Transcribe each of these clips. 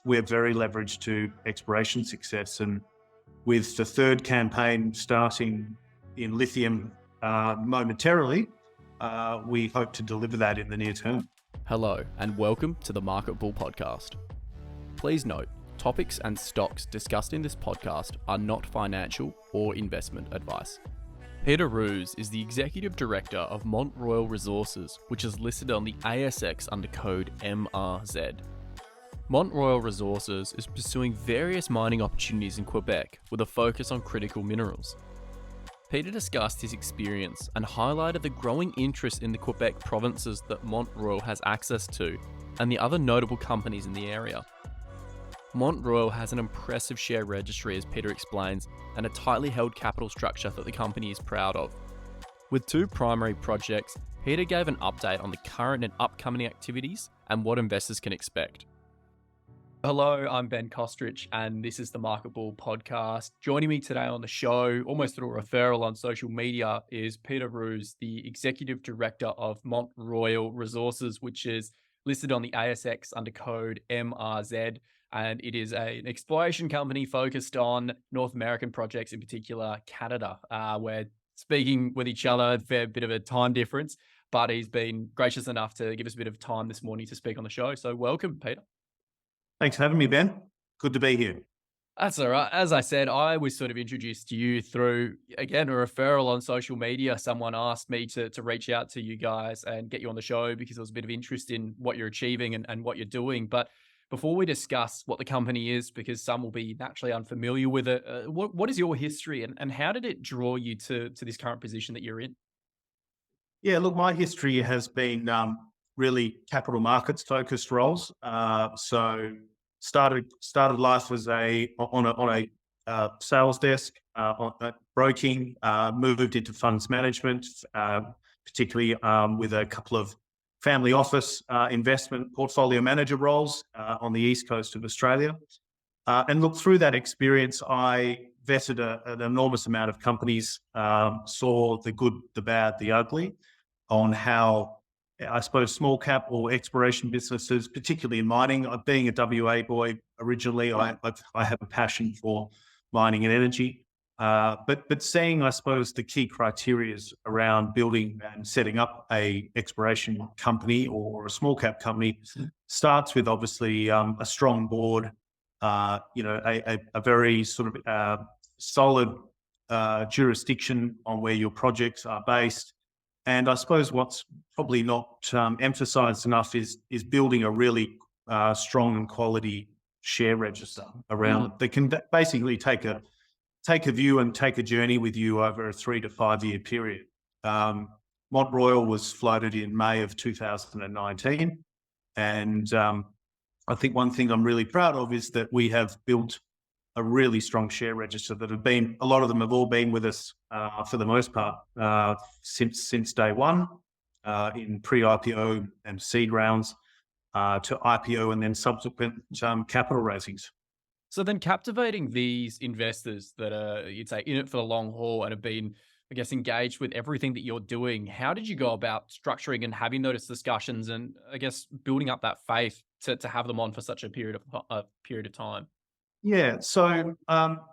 we're very leveraged to exploration success. And with the third campaign starting in lithium momentarily, we hope to deliver that in the near term. Hello, and welcome to the Market Bull Podcast. Please note, topics and stocks discussed in this podcast are not financial or investment advice. Peter Ruse is the Executive Director of Mont Royal Resources, which is listed on the ASX under code MRZ. Mont Royal Resources is pursuing various mining opportunities in Quebec with a focus on critical minerals. Peter discussed his experience and highlighted the growing interest in the Quebec provinces that Mont Royal has access to and the other notable companies in the area. Mont Royal has an impressive share registry, as Peter explains, and a tightly held capital structure that the company is proud of. With two primary projects, Peter gave an update on the current and upcoming activities and what investors can expect. Hello, I'm Ben Kostrich, and this is the Market Bull Podcast. Joining me today on the show, almost through a referral on social media, is Peter Ruse, the Executive Director of Mont Royal Resources, which is listed on the ASX under code MRZ. And it is an exploration company focused on North American projects, in particular Canada. We're speaking with each other, a fair bit of a time difference, but he's been gracious enough to give us a bit of time this morning to speak on the show. So welcome, Peter. Thanks for having me, Ben. Good to be here. That's all right. As I said, I was sort of introduced to you through, again, a referral on social media. Someone asked me to reach out to you guys and get you on the show because there was a bit of interest in what you're achieving and what you're doing. But before we discuss what the company is, because some will be naturally unfamiliar with it, what is your history and how did it draw you to this current position that you're in? Yeah, look, my history has been really capital markets focused roles. So started life as on a sales desk, broking, moved into funds management, particularly with a couple of family office investment portfolio manager roles on the east coast of Australia. And look, through that experience, I vetted an enormous amount of companies, saw the good, the bad, the ugly, on how, I suppose, small cap or exploration businesses, particularly in mining. Being a WA boy originally, I have a passion for mining and energy. But seeing, I suppose, the key criteria around building and setting up a exploration company or a small cap company starts with obviously a strong board, a very sort of solid jurisdiction on where your projects are based. And I suppose what's probably not emphasized enough is building a really strong and quality share register around that can basically take a view and take a journey with you over a 3 to 5 year period. Mont Royal was floated in May of 2019. And I think one thing I'm really proud of is that we have built a really strong share register that a lot of them have all been with us for the most part since day one, in pre-IPO and seed rounds to IPO and then subsequent capital raisings. So then captivating these investors that are, you'd say, in it for the long haul and have been, I guess, engaged with everything that you're doing, how did you go about structuring and having those discussions and, I guess, building up that faith to have them on for such a period of time? Yeah, so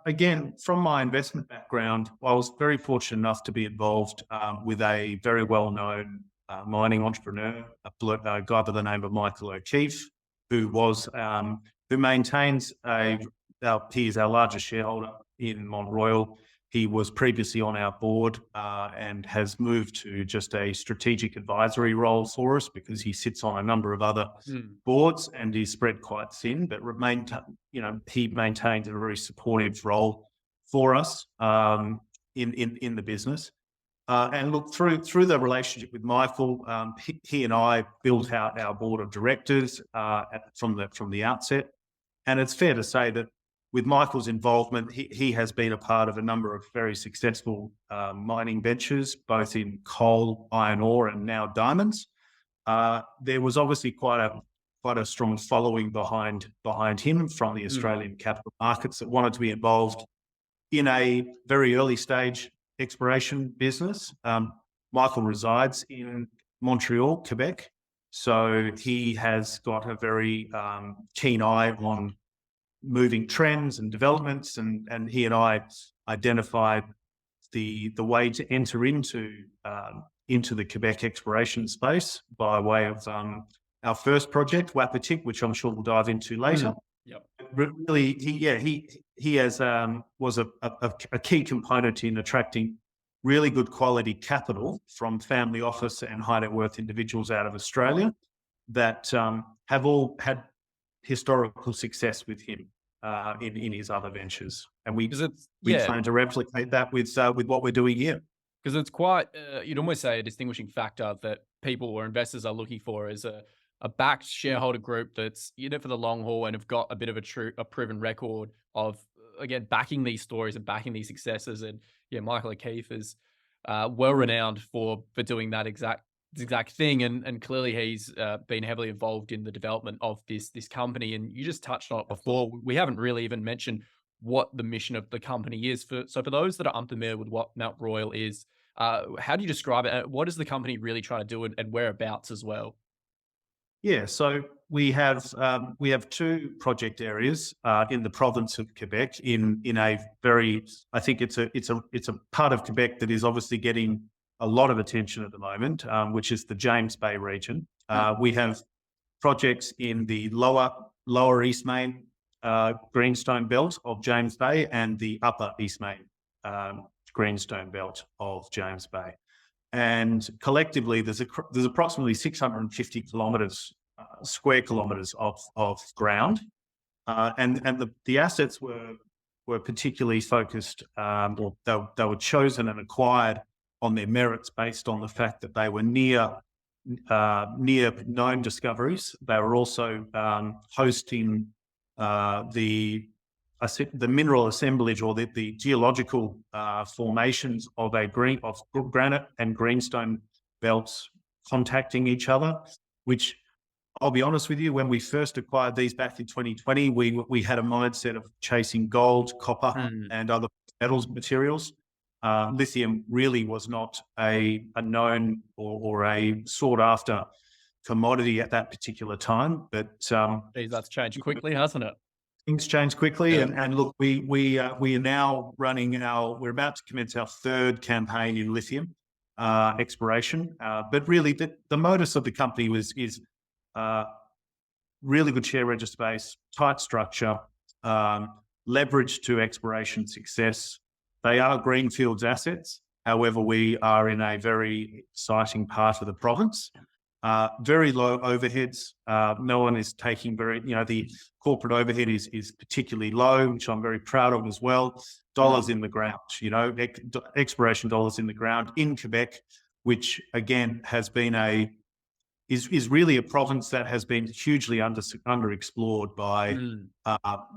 again, from my investment background, I was very fortunate enough to be involved with a very well-known mining entrepreneur, a guy by the name of Michael O'Keefe, who maintains he is our largest shareholder in Mont Royal. He was previously on our board and has moved to just a strategic advisory role for us because he sits on a number of other boards and is spread quite thin, but he maintains a very supportive role for us in the business. And look, through the relationship with Michael, he and I built out our board of directors from the outset. And it's fair to say that with Michael's involvement, he has been a part of a number of very successful mining ventures, both in coal, iron ore, and now diamonds. There was obviously quite a strong following behind him from the Australian capital markets that wanted to be involved in a very early stage exploration business. Michael resides in Montreal, Quebec, so he has got a very keen eye on moving trends and developments, and he and I identified the way to enter into the Quebec exploration space by way of our first project, Wapatik, which I'm sure we'll dive into later. Yep. Really, he has was a key component in attracting really good quality capital from family office and high net worth individuals out of Australia that have all had historical success with him in his other ventures, and we plan to replicate that with what we're doing here. Because it's quite, you'd almost say, a distinguishing factor that people or investors are looking for is a backed shareholder group that's in it for the long haul and have got a bit of a proven record of, again, backing these stories and backing these successes. And yeah, Michael O'Keefe is well renowned for doing that exact thing, and clearly he's been heavily involved in the development of this company. And you just touched on it before. We haven't really even mentioned what the mission of the company is. So for those that are unfamiliar with what Mont Royal is, how do you describe it? What does the company really try to do, and whereabouts as well? Yeah, so we have two project areas in the province of Quebec. In a very, I think it's a part of Quebec that is obviously getting a lot of attention at the moment, which is the James Bay region. We have projects in the lower East Main greenstone belt of James Bay and the upper East Main greenstone belt of James Bay. And collectively, there's approximately 650 square kilometres of ground, and the assets were particularly focused, or they were chosen and acquired on their merits based on the fact that they were near known discoveries. They were also hosting the mineral assemblage, or the geological formations of granite and greenstone belts contacting each other, which, I'll be honest with you, when we first acquired these back in 2020, we had a mindset of chasing gold, copper, and other metals materials. Lithium really was not a known or a sought after commodity at that particular time. But that's changed quickly, hasn't it? Things change quickly, yeah. And look, we are now running we're about to commence our third campaign in lithium exploration. But really, the modus of the company is really good share register space, tight structure, leverage to exploration success. They are greenfields assets. However, we are in a very exciting part of the province. Very low overheads. No one is taking the corporate overhead is particularly low, which I'm very proud of as well. Dollars in the ground, exploration dollars in the ground in Quebec, which again has been is really a province that has been hugely underexplored by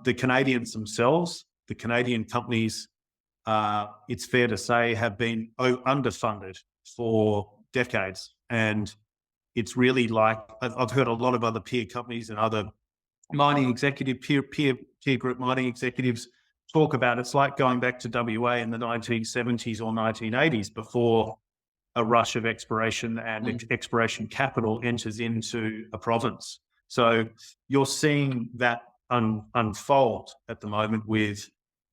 the Canadians themselves. The Canadian companies, it's fair to say, have been underfunded for decades, and it's really like I've heard a lot of other peer companies and other mining executive peer group mining executives talk about it's like going back to WA in the 1970s or 1980s before a rush of exploration and exploration capital enters into a province. So you're seeing that unfold at the moment with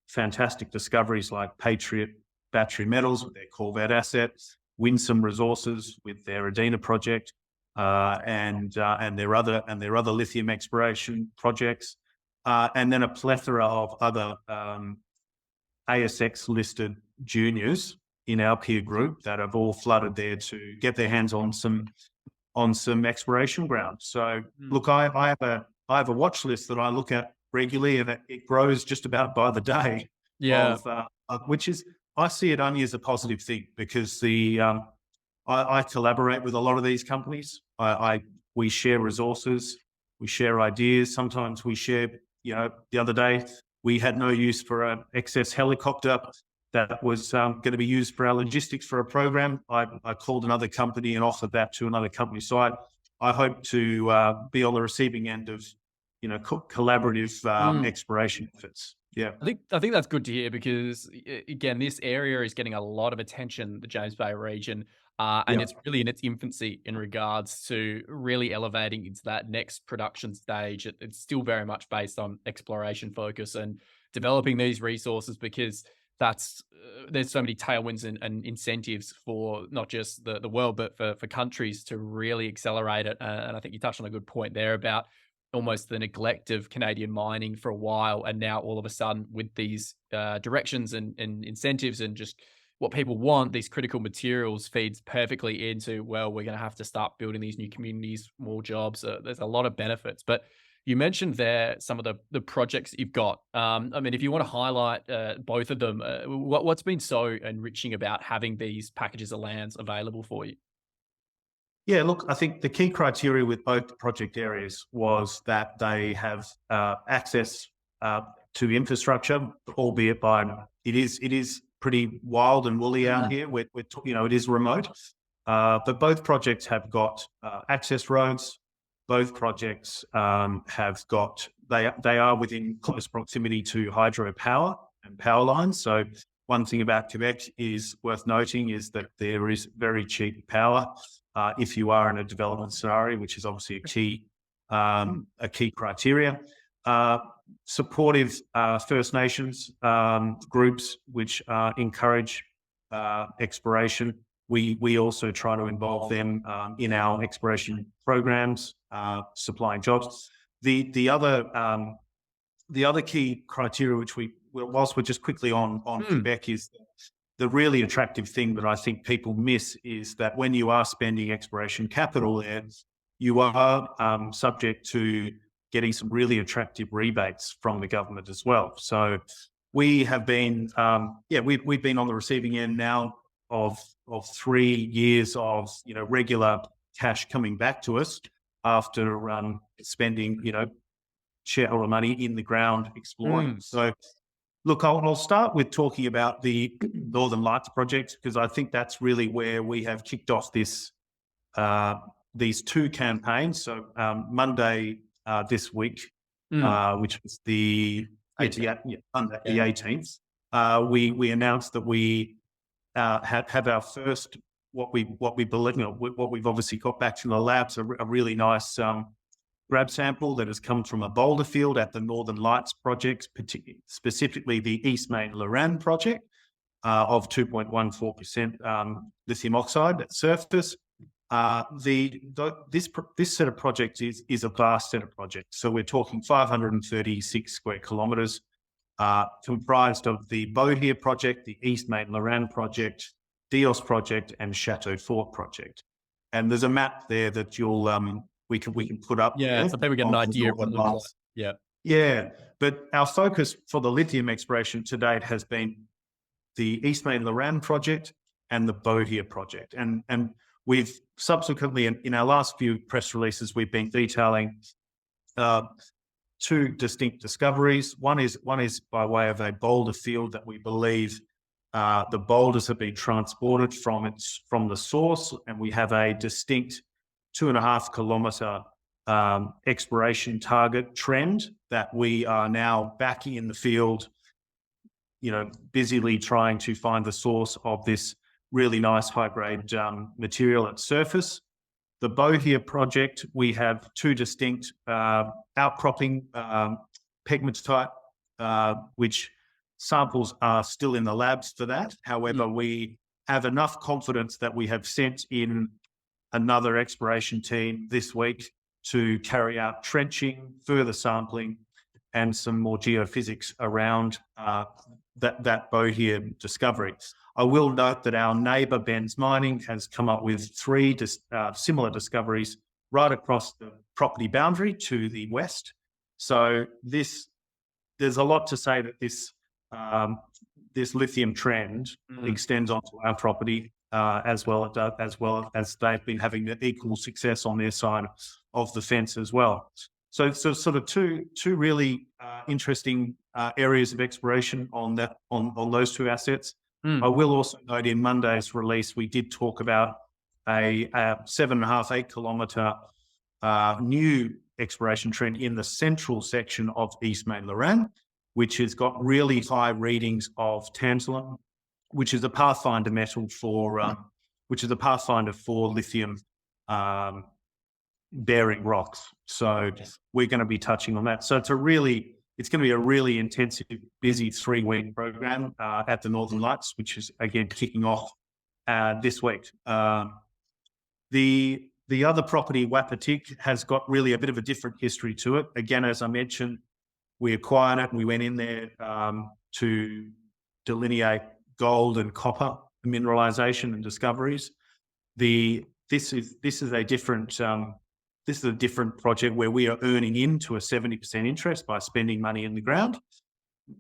fantastic discoveries like Patriot Battery Metals with their Corvette assets, Winsome Resources with their Adina project, and their other lithium exploration projects, and then a plethora of other ASX listed juniors in our peer group that have all flooded there to get their hands on some exploration ground. So look, I have a watch list that I look at regularly, and it grows just about by the day. Yeah, which is, I see it only as a positive thing, because I collaborate with a lot of these companies. We share resources, we share ideas. Sometimes we share, the other day we had no use for an excess helicopter that was going to be used for our logistics for a program. I called another company and offered that to another company. So I hope to be on the receiving end of, collaborative exploration efforts. Yeah, I think that's good to hear, because again, this area is getting a lot of attention, the James Bay region. And it's really in its infancy in regards to really elevating into that next production stage. It's still very much based on exploration focus and developing these resources, because there's so many tailwinds and incentives for not just the world, but for countries to really accelerate it. And I think you touched on a good point there about almost the neglect of Canadian mining for a while, and now all of a sudden with these directions and incentives and just what people want, these critical materials feeds perfectly into, well, we're going to have to start building these new communities, more jobs. There's a lot of benefits. But you mentioned there some of the projects that you've got. I mean, if you want to highlight both of them, what's been so enriching about having these packages of lands available for you? Yeah, look, I think the key criteria with both project areas was that they have access to infrastructure, albeit it is pretty wild and woolly out here. It is remote, but both projects have got access roads. Both projects they are within close proximity to hydropower and power lines. So one thing about Quebec is worth noting is that there is very cheap power if you are in a development scenario, which is obviously a key criteria. Supportive First Nations groups which encourage exploration. We also try to involve them in our exploration programs, supplying jobs. The other key criteria, which whilst we're just quickly on Quebec, is the really attractive thing that I think people miss is that when you are spending exploration capital there, you are subject to getting some really attractive rebates from the government as well. So we have been, we've been on the receiving end now of 3 years of regular cash coming back to us after spending shareholder money in the ground exploring. So look, I'll start with talking about the Northern Lights project, because I think that's really where we have kicked off these two campaigns. So Monday this week, which was the 18th, we announced that we have our first what we believe, what we've obviously got back from the labs, a really nice grab sample that has come from a boulder field at the Northern Lights project, specifically the East Main Loran project of 2.14% lithium oxide at surface. This set of projects is a vast set of projects. So we're talking 536 square kilometres, comprised of the Bohier project, the East Main Loran project, Dios project, and Chateau Fort project. And there's a map there that we can put up. Yeah, so people get an idea of what it looks like. Yeah. But our focus for the lithium exploration to date has been the East Main Loran project and the Bohier project. And we've subsequently, in our last few press releases, we've been detailing two distinct discoveries. One is by way of a boulder field that we believe the boulders have been transported from the source, and we have a distinct 2.5 kilometre exploration target trend that we are now back in the field, busily trying to find the source of this really nice high-grade material at surface. The Bohier project, we have two distinct outcropping pegmatite, which samples are still in the labs for that. However, we have enough confidence that we have sent in another exploration team this week to carry out trenching, further sampling, and some more geophysics around that Bohier discovery. I will note that our neighbour Benz Mining has come up with 3 similar discoveries right across the property boundary to the west. So there's a lot to say that this lithium trend extends onto our property as well as they've been having equal success on their side of the fence as well. So sort of two really interesting areas of exploration on those two assets. I will also note in Monday's release, we did talk about a 7.5, 8 kilometre new exploration trend in the central section of East Main Loran, which has got really high readings of tantalum, which is a pathfinder metal for which is a pathfinder for lithium bearing rocks. So we're going to be touching on that. So it's going to be a really intensive, busy 3-week program at the Northern Lights, which is again kicking off this week. The other property, Wapatik, has got really a bit of a different history to it. Again, as I mentioned, we acquired it and we went in there to delineate gold and copper mineralization and discoveries. This is a different project where we are earning into a 70% interest by spending money in the ground.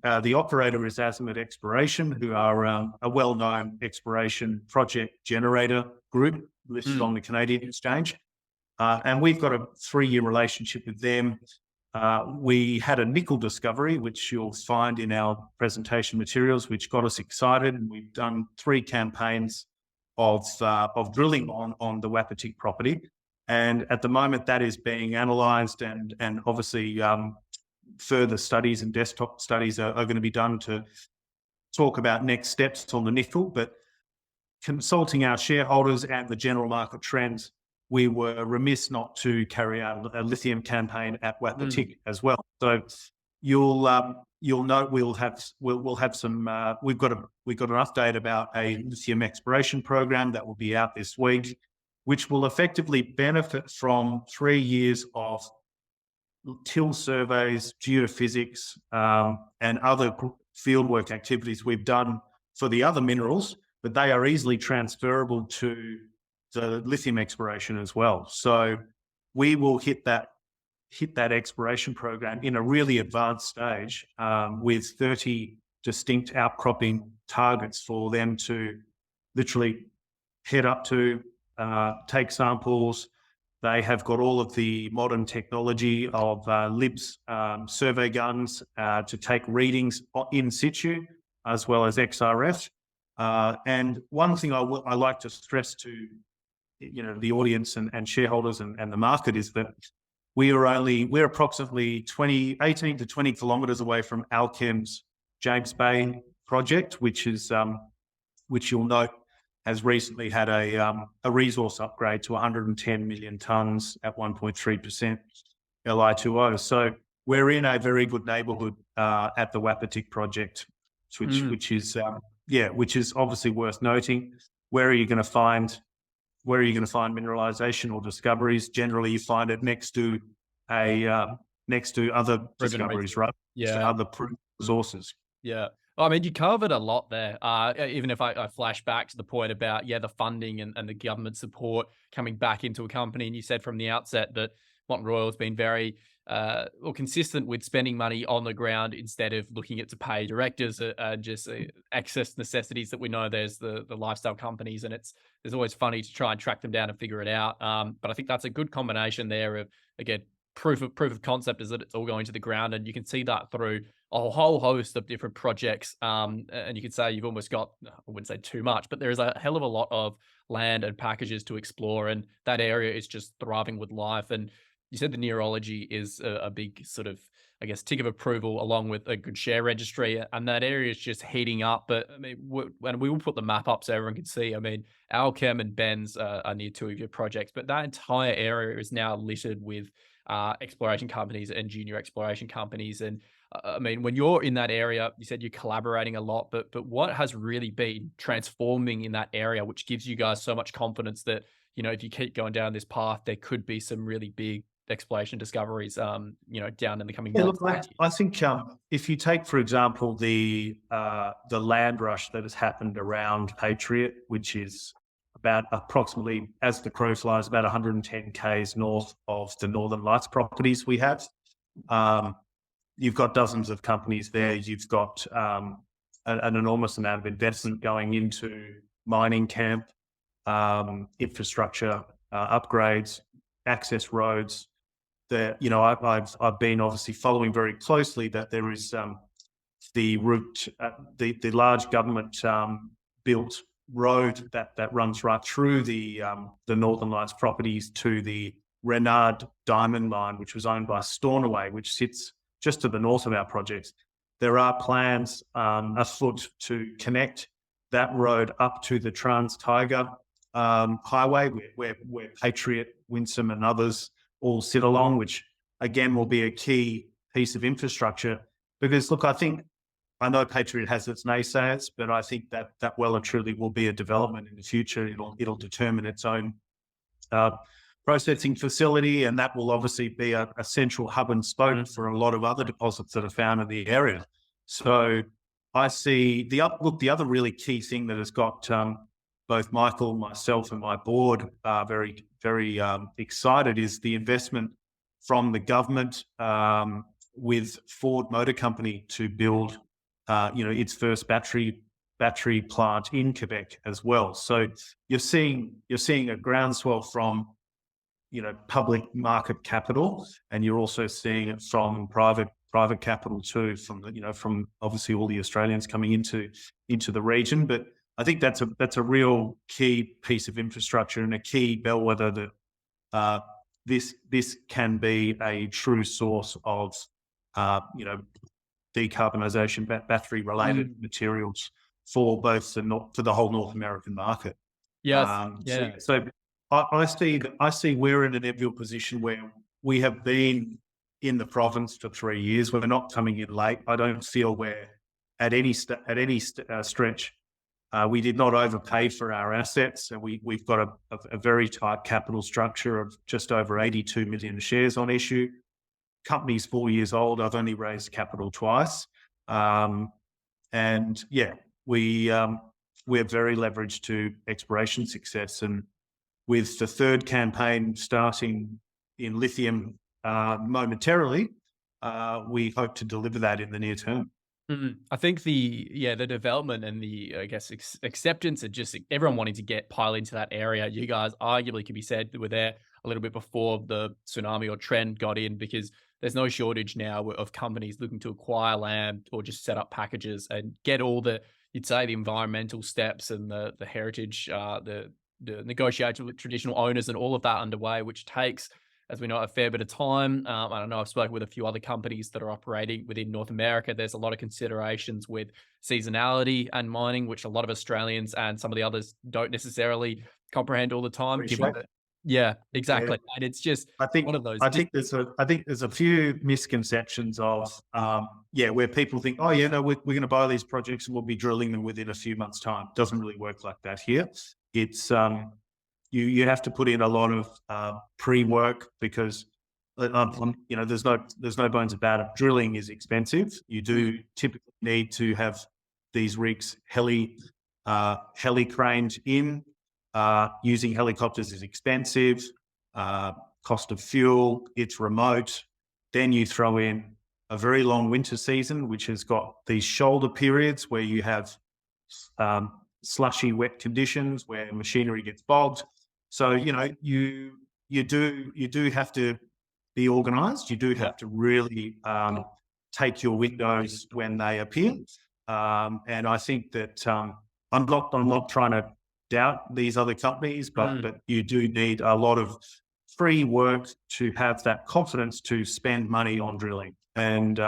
The operator is Azimuth Exploration, who are a well-known exploration project generator group listed on the Canadian Exchange. And we've got a 3-year relationship with them. We had a nickel discovery, which you'll find in our presentation materials, which got us excited. And we've done 3 campaigns of drilling on the Wapatik property. And at the moment, that is being analysed and obviously further studies and desktop studies are going to be done to talk about next steps on the nickel. But consulting our shareholders and the general market trends, we were remiss not to carry out a lithium campaign at Wapatik as well. So you'll note we'll have some. We've got an update about a lithium exploration program that will be out this week, which will effectively benefit from 3 years of till surveys, geophysics, and other fieldwork activities we've done for the other minerals, but they are easily transferable to the lithium exploration as well. So we will hit that exploration program in a really advanced stage with 30 distinct outcropping targets for them to literally head up to, take samples. They have got all of the modern technology of LIBS survey guns to take readings in situ, as well as XRF. And one thing I like to stress to the audience and shareholders and the market is that we're approximately 18 to 20 kilometres away from Alchem's James Bay project, which you'll note has recently had a resource upgrade to 110 million tonnes at 1.3% Li2O. So we're in a very good neighbourhood at the Wapatik project, which is obviously worth noting. Where are you going to find mineralization or discoveries? Generally, you find it next to other discoveries, right? Yeah, other resources. Yeah. I mean, you covered a lot there. Even if I flash back to the point about, the funding and the government support coming back into a company. And you said from the outset that Mont Royal has been very consistent with spending money on the ground instead of looking at to pay directors just excess necessities that we know there's the lifestyle companies. And it's always funny to try and track them down and figure it out. But I think that's a good combination there of, again, proof of concept is that it's all going to the ground, and you can see that through a whole host of different projects. And you could say you've almost got, I wouldn't say too much, but there is a hell of a lot of land and packages to explore, and that area is just thriving with life. And you said the neurology is a big sort of, I guess, tick of approval, along with a good share registry, and that area is just heating up. But I mean, when we will put the map up so everyone can see, I mean, Alchem and Benz are near 2 of your projects, but that entire area is now littered with exploration companies and junior exploration companies. And I mean, when you're in that area, you said you're collaborating a lot, but what has really been transforming in that area, which gives you guys so much confidence that, if you keep going down this path, there could be some really big exploration discoveries, down in the coming months? Look, I think if you take, for example, the land rush that has happened around Patriot, which is about approximately, as the crow flies, about 110 k's north of the Northern Lights properties we have. You've got dozens of companies there. You've got an enormous amount of investment going into mining camp, infrastructure upgrades, access roads. I've been obviously following very closely that there is the route, the large government built road that runs right through the Northern Lights properties to the Renard Diamond Mine, which was owned by Stornoway, which sits just to the north of our projects. There are plans afoot to connect that road up to the Trans-Tyger highway where Patriot, Winsome and others all sit along, which again will be a key piece of infrastructure. Because look, I know Patriot has its naysayers, but I think that well and truly will be a development in the future. It'll determine its own processing facility, and that will obviously be a central hub and spoke for a lot of other deposits that are found in the area. So I see the other really key thing that has got both Michael, myself, and my board very, very excited is the investment from the government with Ford Motor Company to build, its first battery plant in Quebec as well. So you're seeing a groundswell from public market capital, and you're also seeing it from private capital too, from obviously all the Australians coming into the region. But I think that's a real key piece of infrastructure and a key bellwether that this can be a true source of decarbonisation, battery related materials for both the whole North American market. So I see we're in an enviable position where we have been in the province for 3 years. We're not coming in late. I don't feel we're at any stretch. We did not overpay for our assets, and we've got a very tight capital structure of just over 82 million shares on issue. Company's 4 years old. I've only raised capital twice, and we're very leveraged to exploration success. And with the third campaign starting in lithium momentarily, we hope to deliver that in the near term. I think the development and the acceptance and just everyone wanting to pile into that area. You guys arguably could be said were there a little bit before the tsunami or trend got in, because there's no shortage now of companies looking to acquire land or just set up packages and get all the environmental steps and the heritage, the negotiation with traditional owners and all of that underway, which takes, as we know, a fair bit of time. I don't know, I've spoken with a few other companies that are operating within North America. There's a lot of considerations with seasonality and mining, which a lot of Australians and some of the others don't necessarily comprehend all the time. Yeah, exactly. Yeah. And it's just one of those. I think there's a few misconceptions of where people think, we're going to buy these projects and we'll be drilling them within a few months' time. It doesn't really work like that here. It's you have to put in a lot of pre-work, because there's no bones about it. Drilling is expensive. You do typically need to have these rigs heli craned in. Using helicopters is expensive. Cost of fuel, it's remote. Then you throw in a very long winter season, which has got these shoulder periods where you have slushy, wet conditions where machinery gets bogged. So you do have to be organised. You do have to really take your windows when they appear. And I think that I'm not trying to doubt these other companies, but you do need a lot of free work to have that confidence to spend money on drilling. And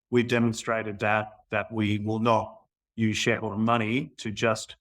we've demonstrated that we will not use shareholder money to just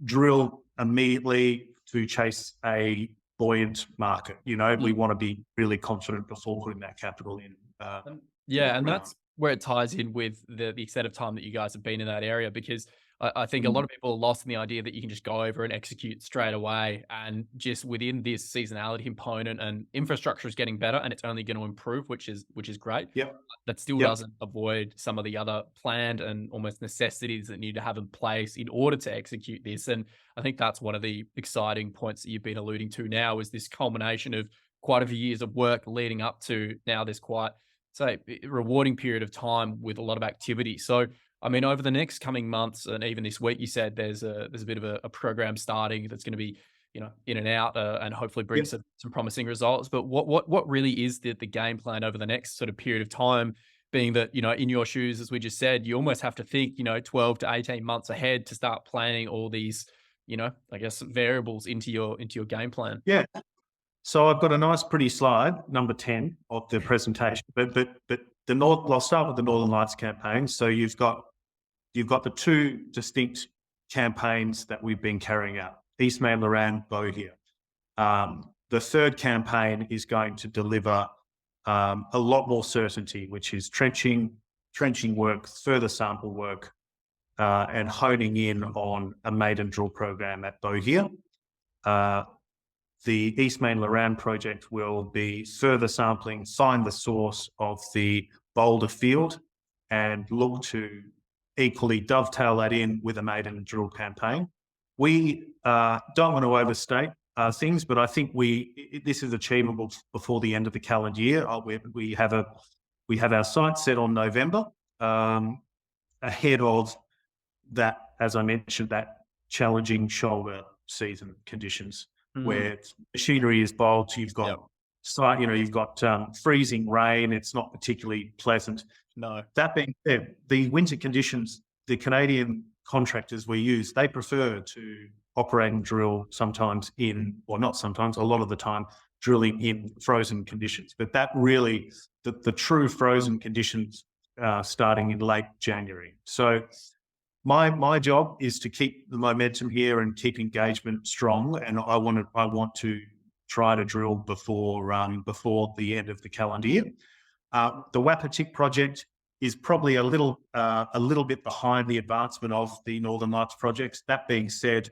drill immediately to chase a buoyant market. We want to be really confident before putting that capital in. And that's where it ties in with the extent of time that you guys have been in that area, because I think a lot of people are lost in the idea that you can just go over and execute straight away. And just within this seasonality component, and infrastructure is getting better and it's only going to improve, which is great. Yep. That still doesn't avoid some of the other planned and almost necessities that need to have in place in order to execute this. And I think that's one of the exciting points that you've been alluding to now, is this culmination of quite a few years of work leading up to now this quite, rewarding period of time with a lot of activity. So, I mean, over the next coming months and even this week, you said there's a bit of a program starting that's going to be, in and out and hopefully bring some promising results. But what really is the game plan over the next sort of period of time, being that, in your shoes, as we just said, you almost have to think, 12 to 18 months ahead to start planning all these, variables into your game plan. Yeah. So I've got a nice, pretty slide, number 10 of the presentation. But I'll start with the Northern Lights campaign. So you've got the two distinct campaigns that we've been carrying out. Eastmain Loran, Bohier. The third campaign is going to deliver a lot more certainty, which is trenching work, further sample work, and honing in on a maiden drill program at Bohier. The Eastmain Loran project will be further sampling, find the source of the Boulder field, and look to equally dovetail that in with a maiden drill campaign. We don't want to overstate things, but I think this is achievable before the end of the calendar year. We have our sights set on November, ahead of that, as I mentioned, that challenging shoulder season conditions where machinery is bogged. You've got you've got freezing rain. It's not particularly pleasant. No. That being said, the winter conditions, the Canadian contractors we use, they prefer to operate and drill sometimes not sometimes, a lot of the time, drilling in frozen conditions. But that really, the true frozen conditions starting in late January. So my job is to keep the momentum here and keep engagement strong, and I want to try to drill before the end of the calendar year. The Wapatik project is probably a little bit behind the advancement of the Northern Lights projects. That being said,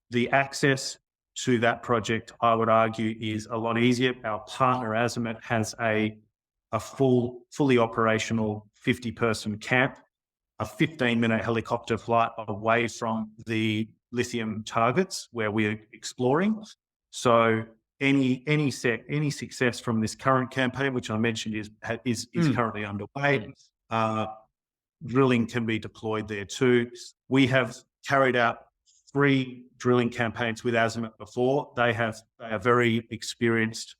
the access to that project, I would argue, is a lot easier. Our partner Azimuth has a fully operational 50-person camp, a 15-minute helicopter flight away from the lithium targets where we're exploring. So any success from this current campaign, which I mentioned is currently underway, drilling can be deployed there too. We have carried out 3 drilling campaigns with Azimuth before. They are very experienced.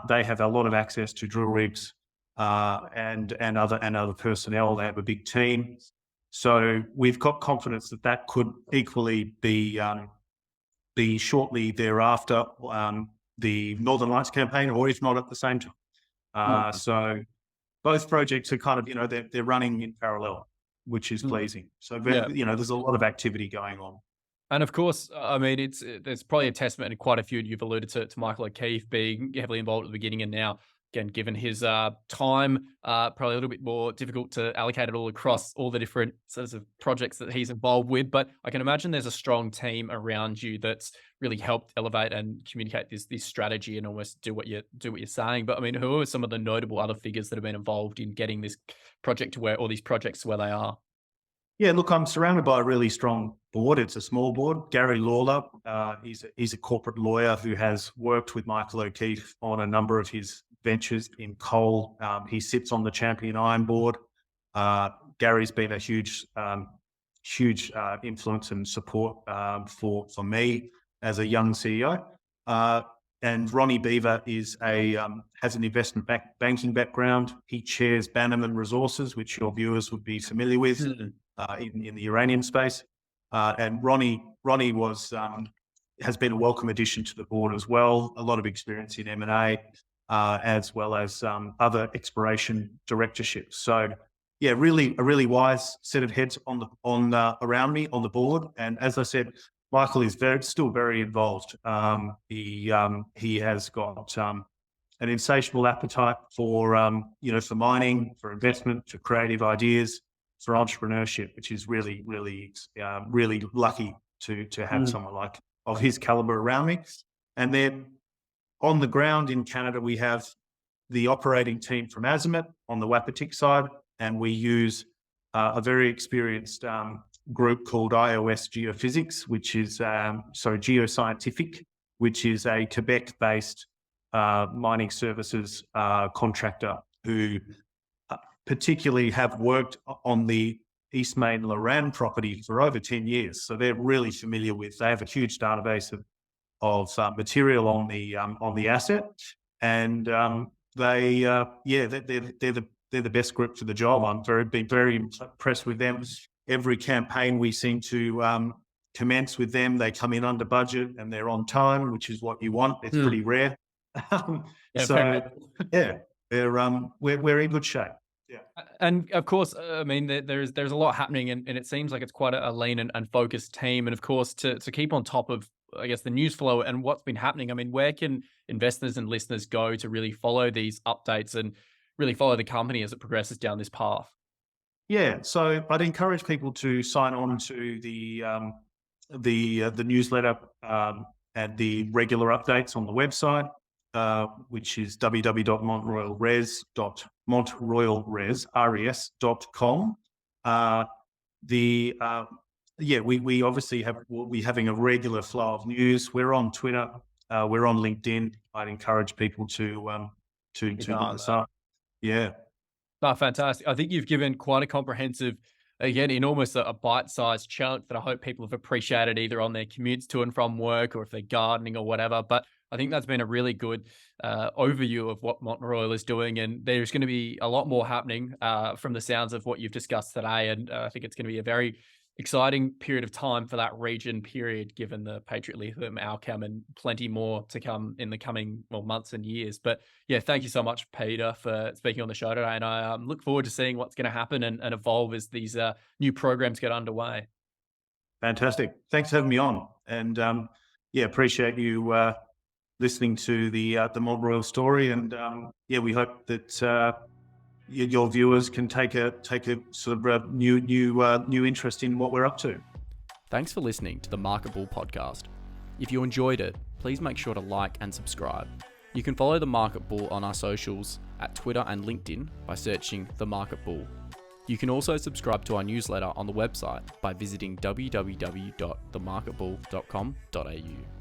They have a lot of access to drill rigs and other personnel. They have a big team. So we've got confidence that could equally be shortly thereafter the Northern Lights campaign, or if not at the same time. So both projects are kind of, they're running in parallel, which is pleasing. So, there's a lot of activity going on. And of course, I mean, there's probably a testament to quite a few. You've alluded to Michael O'Keefe being heavily involved at the beginning, and now, again, given his time, probably a little bit more difficult to allocate it all across all the different sorts of projects that he's involved with. But I can imagine there's a strong team around you that's really helped elevate and communicate this strategy and almost do what you're saying. But I mean, who are some of the notable other figures that have been involved in getting this project to where, or these projects to where they are? Yeah, look, I'm surrounded by a really strong board. It's a small board. Gary Lawler, he's a corporate lawyer who has worked with Michael O'Keefe on a number of his ventures in coal. He sits on the Champion Iron board. Gary's been a huge influence and support for me as a young CEO. And Ronnie Beaver has an investment banking background. He chairs Bannerman Resources, which your viewers would be familiar with in the uranium space. And Ronnie has been a welcome addition to the board as well. A lot of experience in M&A, as well as other exploration directorships. So, yeah, really a really wise set of heads around me on the board. And as I said, Michael is still very involved. He has got an insatiable appetite for for mining, for investment, for creative ideas, for entrepreneurship, which is really lucky to have someone of his caliber around me. And then on the ground in Canada, we have the operating team from Azimuth on the Wapatik side, and we use a very experienced group called iOS Geophysics, which is Geoscientific, which is a Quebec-based mining services contractor who particularly have worked on the Eastmain Loran property for over 10 years. So they're really familiar they have a huge database of material on the asset, and they're the best group for the job. I've been very impressed with them. Every campaign we seem to commence with them, they come in under budget and they're on time, which is what you want. It's pretty rare. We're in good shape. Yeah. And of course, I mean, there's a lot happening, and it seems like it's quite a lean and focused team. And of course, to keep on top of, I guess, the news flow and what's been happening. I mean, where can investors and listeners go to really follow these updates and really follow the company as it progresses down this path? Yeah, so I'd encourage people to sign on to the newsletter and the regular updates on the website, which is www.montroyalres.com. We obviously we'll be having a regular flow of news. We're on Twitter, we're on LinkedIn. I'd encourage people to look us up. Yeah. Oh, fantastic. I think you've given quite a comprehensive, again, in almost a bite-sized chunk that I hope people have appreciated either on their commutes to and from work or if they're gardening or whatever. But I think that's been a really good overview of what Mont Royal is doing. And there's going to be a lot more happening from the sounds of what you've discussed today. And I think it's going to be a very exciting period of time for that region period, given the Patriot Lithium outcome and plenty more to come in the coming months and years. But yeah, thank you so much, Peter, for speaking on the show today. And I look forward to seeing what's going to happen and evolve as these new programs get underway. Fantastic. Thanks for having me on. And appreciate you listening to the Mont Royal story. And we hope that your viewers can take a sort of new interest in what we're up to. Thanks for listening to the Market Bull podcast. If you enjoyed it, please make sure to like and subscribe. You can follow the Market Bull on our socials at Twitter and LinkedIn by searching The Market Bull. You can also subscribe to our newsletter on the website by visiting www.themarketbull.com.au.